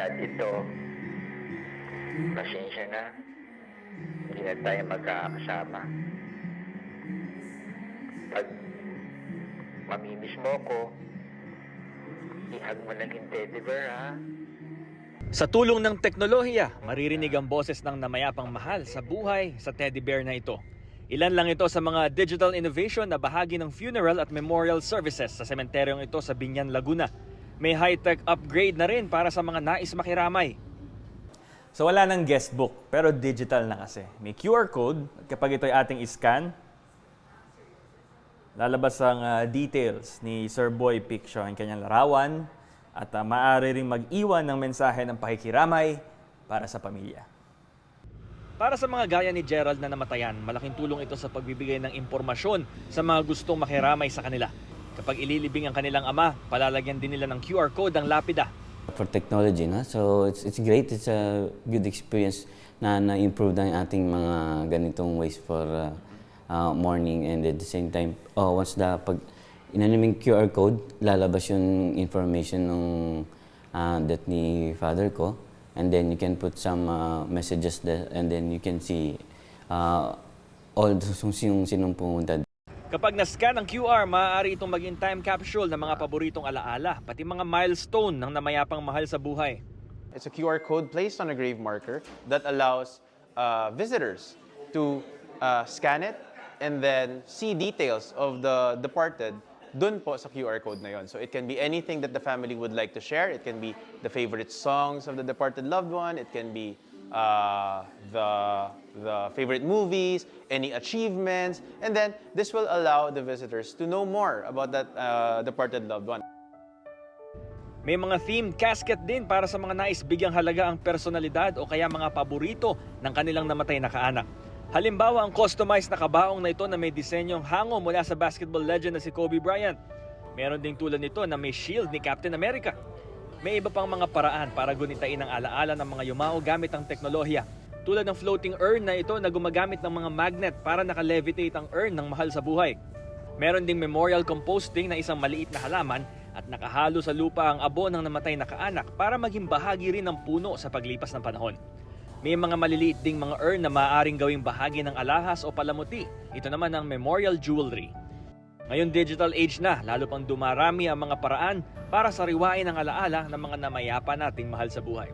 edad ito, pasensya na, hindi na tayo magkakasama. Pag mamimiss mo ko, ihag mo lang yung teddy bear, ha? Sa tulong ng teknolohiya, maririnig ang boses ng namayapang mahal sa buhay sa teddy bear na ito. Ilan lang ito sa mga digital innovation na bahagi ng funeral at memorial services sa sementeryong ito sa Biñan, Laguna. May high-tech upgrade na rin para sa mga nais makiramay. So wala nang guestbook, pero digital na kasi. May QR code, at kapag ito ay ating iscan, lalabas ang details ni Sir Boy Piccio, ang kanyang larawan, at maaari ring mag-iwan ng mensahe ng pakikiramay para sa pamilya. Para sa mga gaya ni Gerald na namatayan, malaking tulong ito sa pagbibigay ng impormasyon sa mga gustong makiramay sa kanila. Kapag ililibing ang kanilang ama, palalagyan din nila ng QR code ang lapida. For technology, no? So it's great. It's a good experience na na-improve na yung ating mga ganitong ways for mourning, and at the same time, once pag inaniming QR code, lalabas yung information ng death ni father ko, and then you can put some messages there, and then you can see all yung sinong pumunta. Kapag na-scan ang QR, maaari itong maging time capsule ng mga paboritong alaala, pati mga milestone ng namayapang mahal sa buhay. It's a QR code placed on a grave marker that allows visitors to scan it and then see details of the departed dun po sa QR code na yon. So it can be anything that the family would like to share. It can be the favorite songs of the departed loved one. It can be the favorite movies, any achievements, and then this will allow the visitors to know more about that departed loved one. May mga themed casket din para sa mga nais bigyang halaga ang personalidad o kaya mga paborito ng kanilang namatay na kaanak. Halimbawa, ang customized na kabaong na ito na may disenyong hango mula sa basketball legend na si Kobe Bryant. Meron ding tulad nito na may shield ni Captain America. May iba pang mga paraan para gunitain ang alaala ng mga yumao gamit ang teknolohiya. Tulad ng floating urn na ito na gumagamit ng mga magnet para nakalevitate ang urn ng mahal sa buhay. Meron ding memorial composting na isang maliit na halaman at nakahalo sa lupa ang abo ng namatay na kaanak para maging bahagi rin ng puno sa paglipas ng panahon. May mga maliliit ding mga urn na maaaring gawing bahagi ng alahas o palamuti. Ito naman ang memorial jewelry. Ngayon digital age na, lalo pang dumarami ang mga paraan para sariwain ang alaala ng mga namayapa nating mahal sa buhay.